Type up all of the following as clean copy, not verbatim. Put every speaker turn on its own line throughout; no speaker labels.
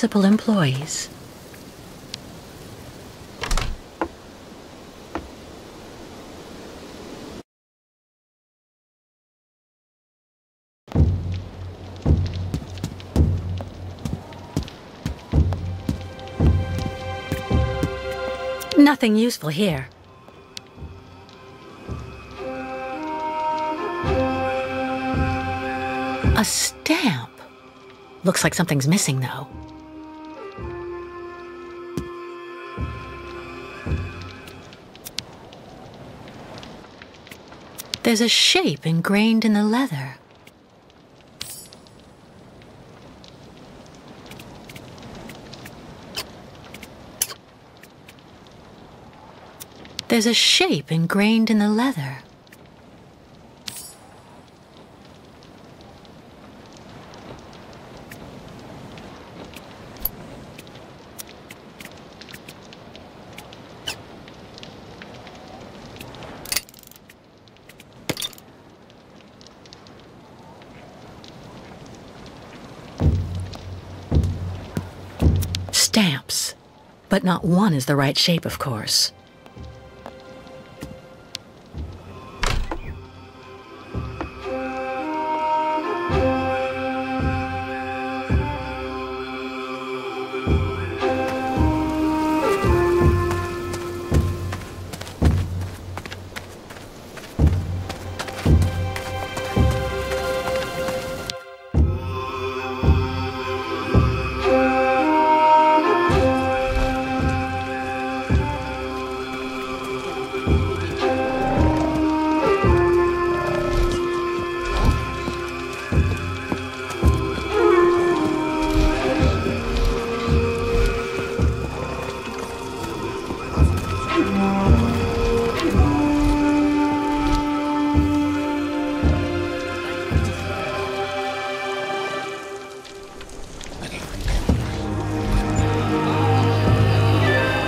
principal employees. Nothing useful here. A stamp. Looks like something's missing, though. There's a shape ingrained in the leather. There's a shape ingrained in the leather. Stamps, but not one is the right shape, of course.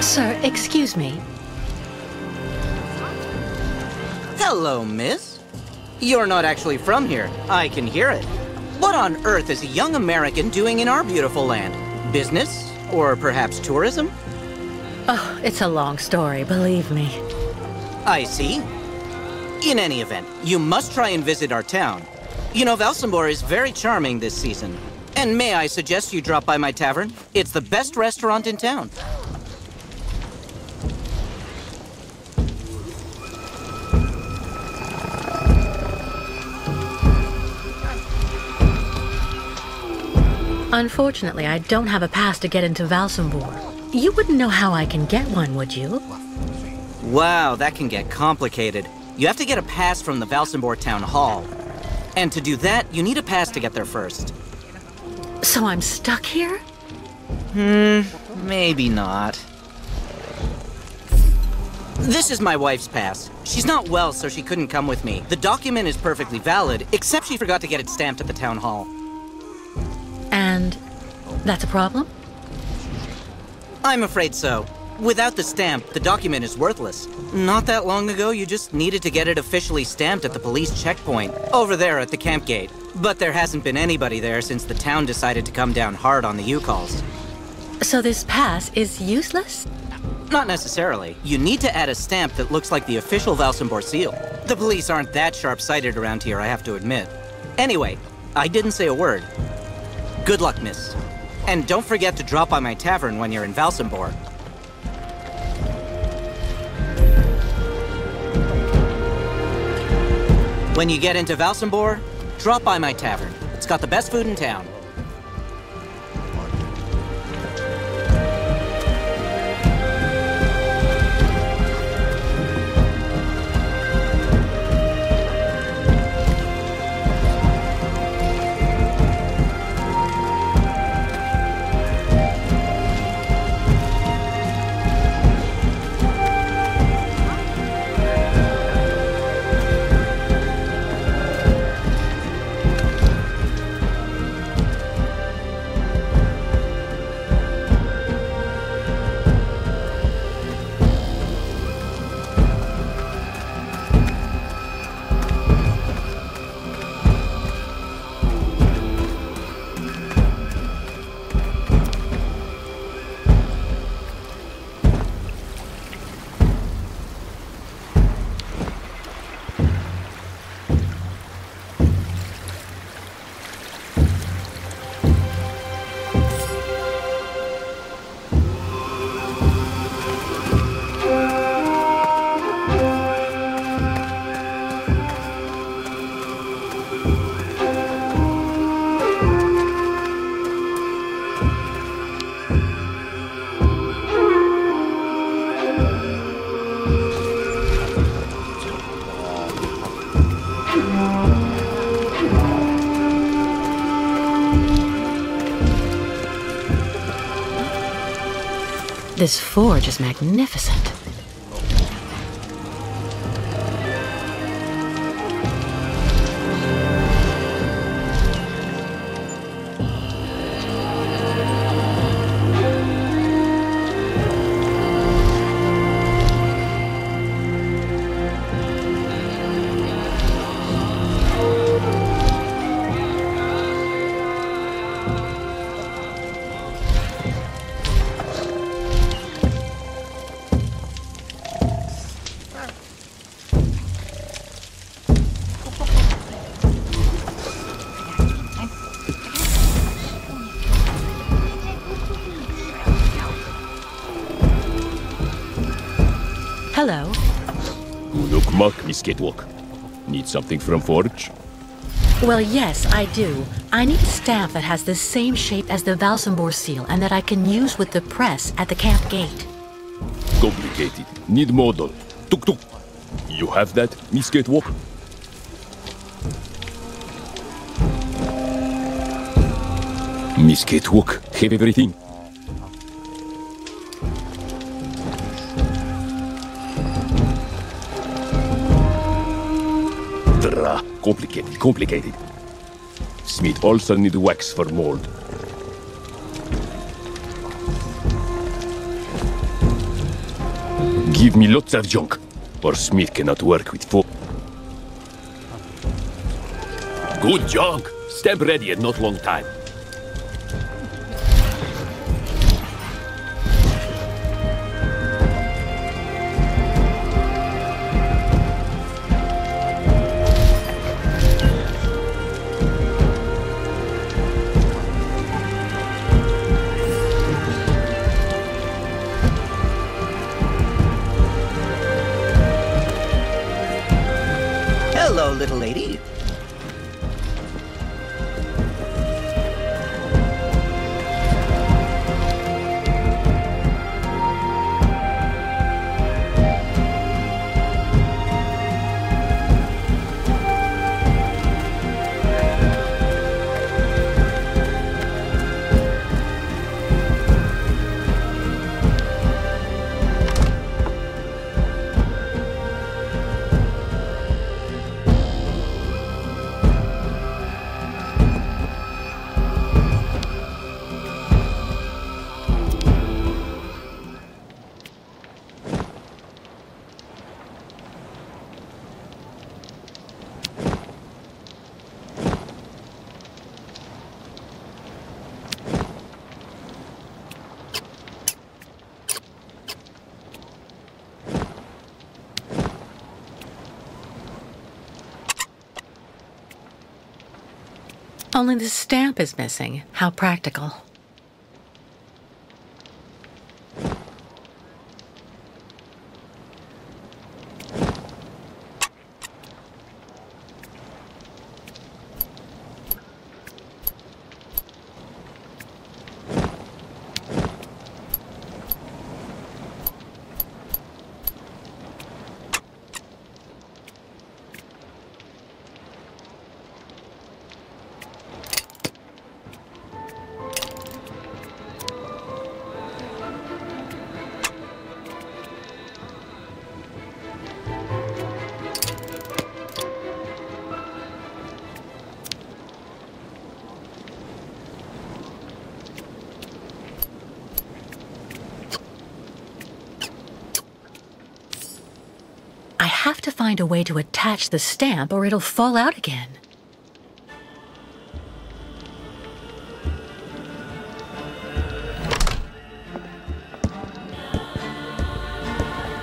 Sir, excuse me.
Hello, miss. You're not actually from here. I can hear it. What on earth is a young American doing in our beautiful land? Business? Or perhaps tourism?
Oh, it's a long story, believe me.
I see. In any event, you must try and visit our town. You know, Valsambor is very charming this season. And may I suggest you drop by my tavern? It's the best restaurant in town.
Unfortunately, I don't have a pass to get into Valsambor. You wouldn't know how I can get one, would you?
Wow, that can get complicated. You have to get a pass from the Valsambor Town Hall. And to do that, you need a pass to get there first.
So I'm stuck here?
Maybe not. This is my wife's pass. She's not well, so she couldn't come with me. The document is perfectly valid, except she forgot to get it stamped at the town hall.
And that's a problem?
I'm afraid so. Without the stamp, the document is worthless. Not that long ago, you just needed to get it officially stamped at the police checkpoint, over there at the camp gate. But there hasn't been anybody there since the town decided to come down hard on the U-calls.
So this pass is useless?
Not necessarily. You need to add a stamp that looks like the official Valsambor seal. The police aren't that sharp-sighted around here, I have to admit. Anyway, I didn't say a word. Good luck, miss. And don't forget to drop by my tavern when you're in Valsambor. When you get into Valsambor, drop by my tavern. It's got the best food in town.
This forge is magnificent. Hello.
Unukmak, Miss Catwalk. Need something from Forge?
Well, yes, I do. I need a stamp that has the same shape as the Valsambor seal and that I can use with the press at the camp gate.
Complicated. Need model. Tuk tuk. You have that, Miss Catwalk? Miss Catwalk, have everything. Complicated. Smith also need wax for mold. Give me lots of junk, or Smith cannot work with Good junk. Stamp ready in not long time.
Hello, little lady.
Only the stamp is missing. How practical. I have to find a way to attach the stamp or it'll fall out again.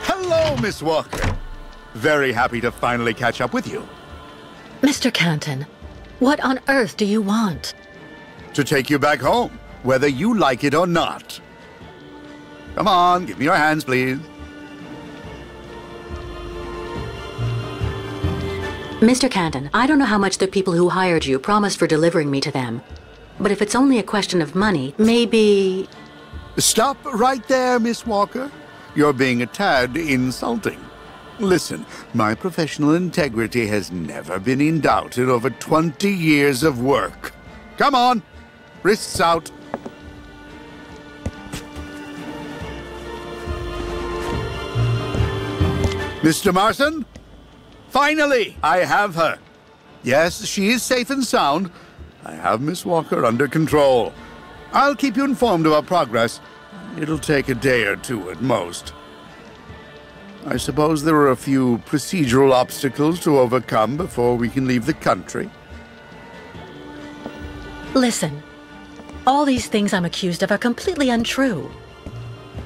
Hello, Miss Walker. Very happy to finally catch up with you.
Mr. Canton, what on earth do you want?
To take you back home, whether you like it or not. Come on, give me your hands, please.
Mr. Canton, I don't know how much the people who hired you promised for delivering me to them. But if it's only a question of money, maybe...
Stop right there, Miss Walker. You're being a tad insulting. Listen, my professional integrity has never been in doubt in over 20 years of work. Come on, wrists out. Mr. Marston? Finally, I have her. Yes, she is safe and sound. I have Miss Walker under control. I'll keep you informed of our progress. It'll take a day or two at most. I suppose there are a few procedural obstacles to overcome before we can leave the country.
Listen, all these things I'm accused of are completely untrue.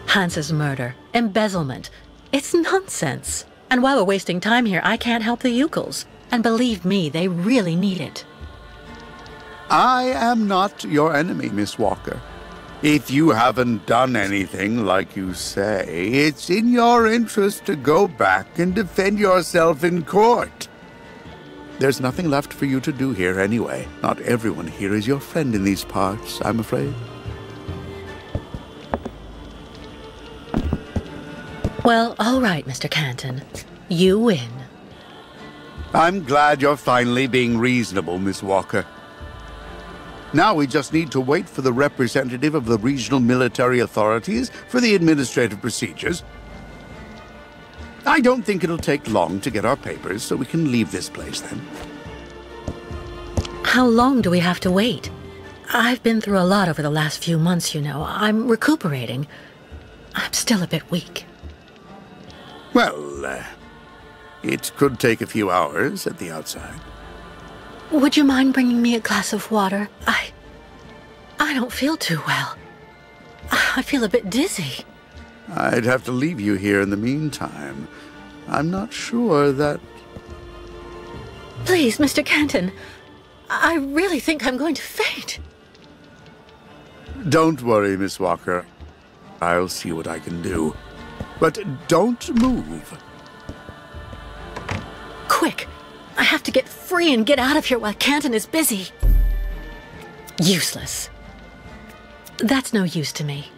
Hans's murder, embezzlement, it's nonsense. And while we're wasting time here, I can't help the Ukels. And believe me, they really need it.
I am not your enemy, Miss Walker. If you haven't done anything like you say, it's in your interest to go back and defend yourself in court. There's nothing left for you to do here anyway. Not everyone here is your friend in these parts, I'm afraid.
Well, all right, Mr. Canton. You win.
I'm glad you're finally being reasonable, Miss Walker. Now we just need to wait for the representative of the regional military authorities for the administrative procedures. I don't think it'll take long to get our papers, so we can leave this place then.
How long do we have to wait? I've been through a lot over the last few months, you know. I'm recuperating. I'm still a bit weak.
Well, it could take a few hours at the outside.
Would you mind bringing me a glass of water? I don't feel too well. I feel a bit dizzy.
I'd have to leave you here in the meantime. I'm not sure that...
Please, Mr. Canton. I really think I'm going to faint.
Don't worry, Miss Walker. I'll see what I can do. But don't move.
Quick! I have to get free and get out of here while Canton is busy. Useless. That's no use to me.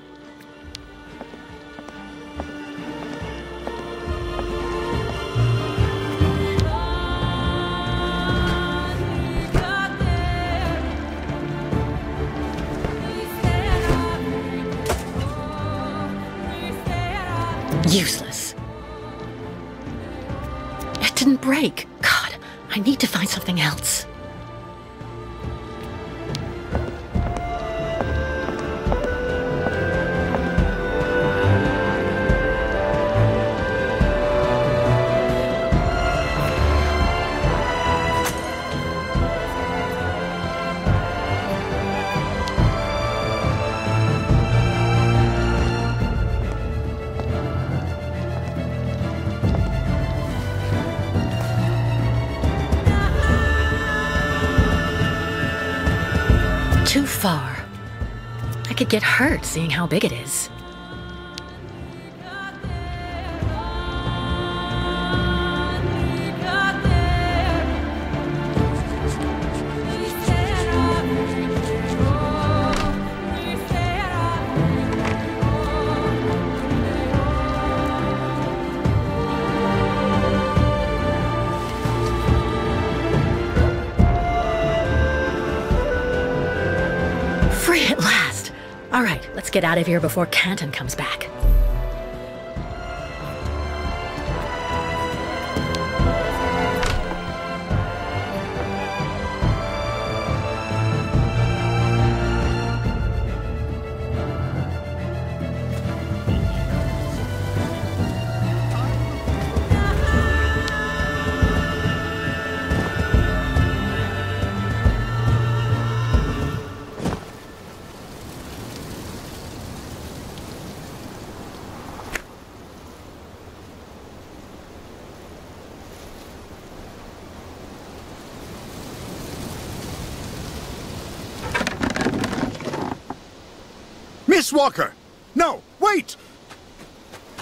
Useless. It didn't break. God, I need to find something else. Too far. I could get hurt seeing how big it is. Free at last! All right, let's get out of here before Canton comes back.
Miss Walker! No, wait!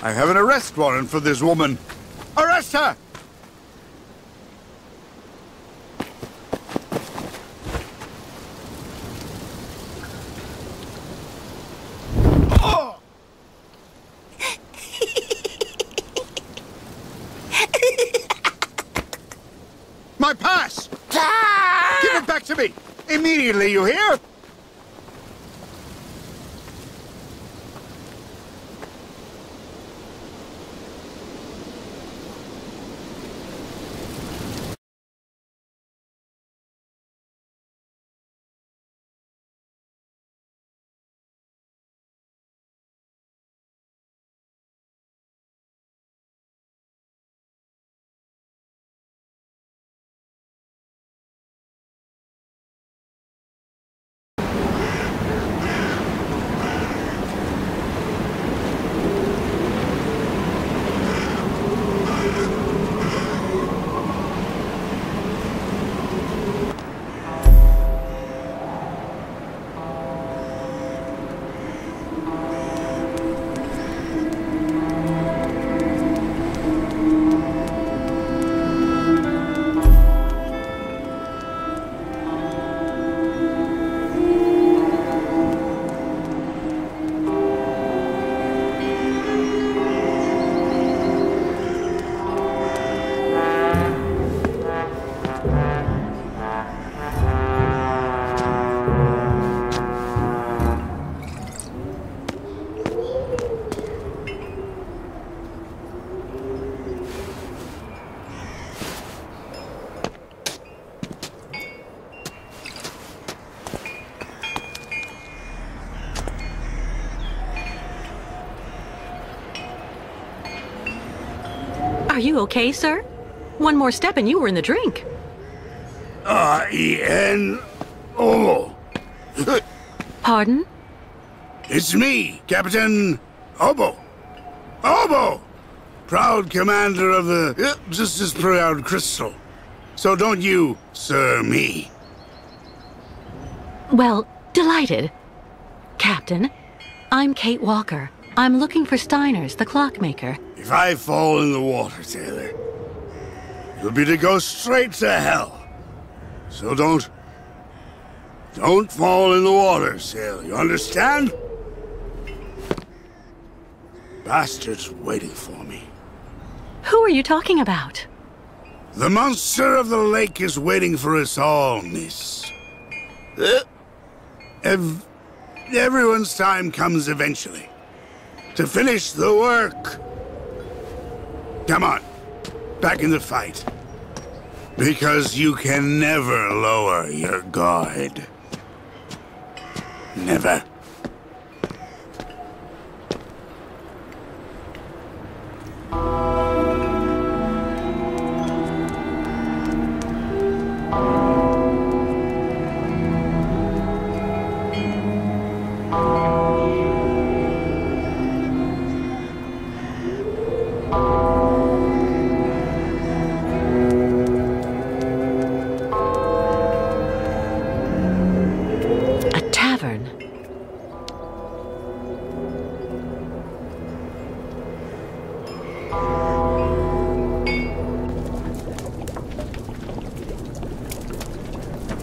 I have an arrest warrant for this woman. Arrest her! Oh! My pass! Give it back to me! Immediately, you hear?
Are you okay, sir? One more step and you were in the drink.
R-E-N-O.
Pardon?
It's me, Captain Obo. Obo! Proud commander of the just as proud crystal. So don't you, sir, me.
Well, delighted. Captain, I'm Kate Walker. I'm looking for Steiner's, the clockmaker.
If I fall in the water, Taylor, it'll be to go straight to hell. So don't fall in the water, sailor. You understand? Bastard's waiting for me.
Who are you talking about?
The monster of the lake is waiting for us all, miss. Everyone's time comes eventually. To finish the work. Come on, back in the fight. Because you can never lower your guard. Never.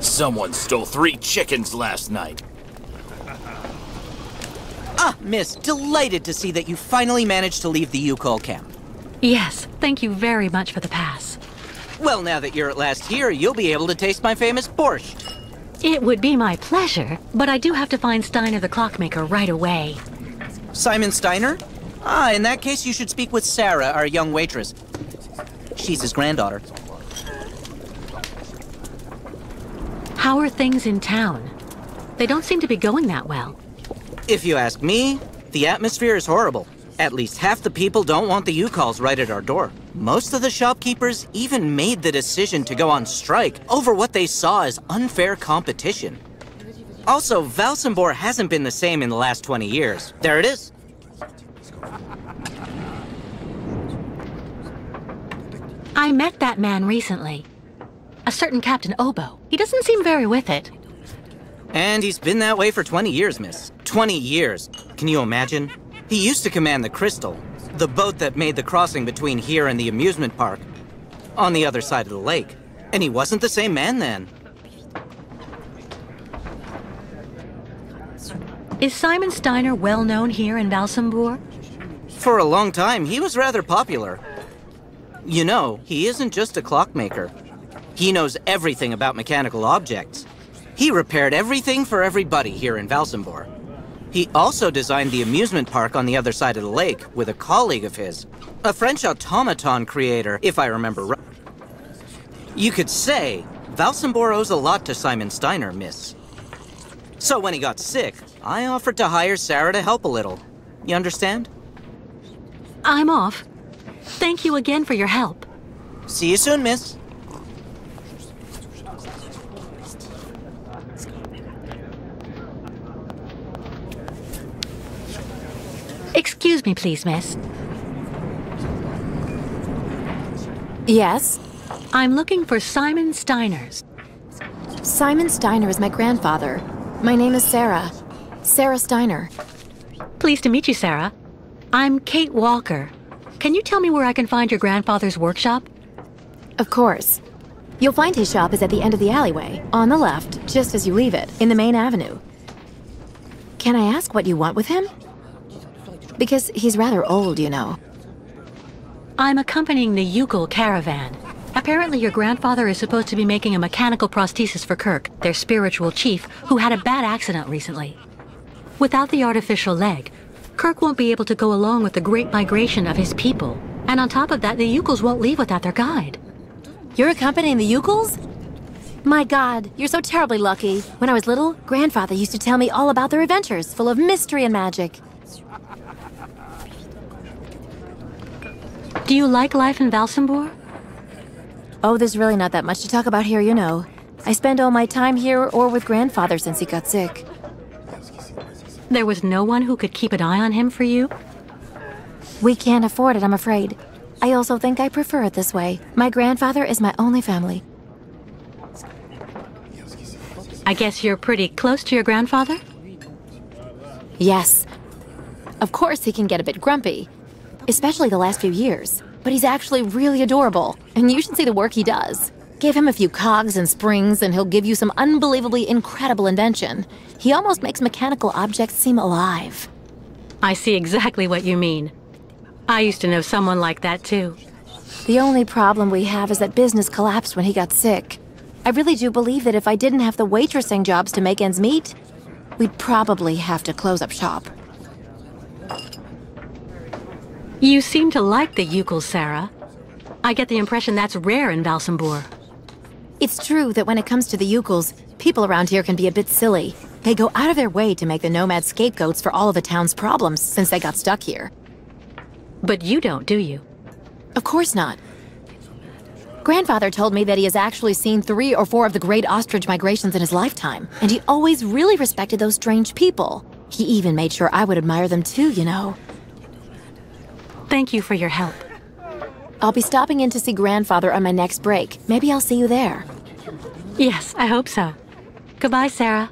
Someone stole 3 chickens last night.
Ah, miss, delighted to see that you finally managed to leave the Yukol camp.
Yes, thank you very much for the pass.
Well, now that you're at last here, you'll be able to taste my famous borscht.
It would be my pleasure, but I do have to find Steiner the clockmaker right away.
Simon Steiner? Ah, in that case, you should speak with Sarah, our young waitress. She's his granddaughter.
How are things in town? They don't seem to be going that well.
If you ask me, the atmosphere is horrible. At least half the people don't want the U-calls right at our door. Most of the shopkeepers even made the decision to go on strike over what they saw as unfair competition. Also, Valsambor hasn't been the same in the last 20 years. There it is.
I met that man recently. A certain Captain Obo. He doesn't seem very with it.
And he's been that way for 20 years, miss. 20 years. Can you imagine? He used to command the Crystal, the boat that made the crossing between here and the amusement park, on the other side of the lake. And he wasn't the same man then.
Is Simon Steiner well known here in Valsambor?
For a long time, he was rather popular. You know, he isn't just a clockmaker. He knows everything about mechanical objects. He repaired everything for everybody here in Valsambor. He also designed the amusement park on the other side of the lake with a colleague of his, a French automaton creator, if I remember right. You could say Valsambor owes a lot to Simon Steiner, miss. So when he got sick, I offered to hire Sarah to help a little. You understand?
I'm off. Thank you again for your help.
See you soon, miss.
Excuse me, please, miss.
Yes?
I'm looking for Simon Steiner's.
Simon Steiner is my grandfather. My name is Sarah. Sarah Steiner.
Pleased to meet you, Sarah. I'm Kate Walker. Can you tell me where I can find your grandfather's workshop?
Of course. You'll find his shop is at the end of the alleyway, on the left, just as you leave it, in the main avenue. Can I ask what you want with him? Because he's rather old, you know.
I'm accompanying the Yukol caravan. Apparently your grandfather is supposed to be making a mechanical prosthesis for Kirk, their spiritual chief, who had a bad accident recently. Without the artificial leg, Kirk won't be able to go along with the great migration of his people. And on top of that, the Yukols won't leave without their guide.
You're accompanying the Yukols? My God, you're so terribly lucky. When I was little, Grandfather used to tell me all about their adventures, full of mystery and magic.
Do you like life in Valsambor?
Oh, there's really not that much to talk about here, you know. I spend all my time here or with grandfather since he got sick.
There was no one who could keep an eye on him for you?
We can't afford it, I'm afraid. I also think I prefer it this way. My grandfather is my only family.
I guess you're pretty close to your grandfather?
Yes. Of course he can get a bit grumpy, especially the last few years. But he's actually really adorable, and you should see the work he does. Give him a few cogs and springs, and he'll give you some unbelievably incredible invention. He almost makes mechanical objects seem alive.
I see exactly what you mean. I used to know someone like that, too.
The only problem we have is that business collapsed when he got sick. I really do believe that if I didn't have the waitressing jobs to make ends meet, we'd probably have to close up shop.
You seem to like the ukul, Sarah. I get the impression that's rare in Valsambor.
It's true that when it comes to the ukuls, people around here can be a bit silly. They go out of their way to make the nomad scapegoats for all of the town's problems since they got stuck here.
But you don't, do you?
Of course not. Grandfather told me that he has actually seen 3 or 4 of the great ostrich migrations in his lifetime, and he always really respected those strange people. He even made sure I would admire them too, you know.
Thank you for your help.
I'll be stopping in to see Grandfather on my next break. Maybe I'll see you there.
Yes, I hope so. Goodbye, Sarah.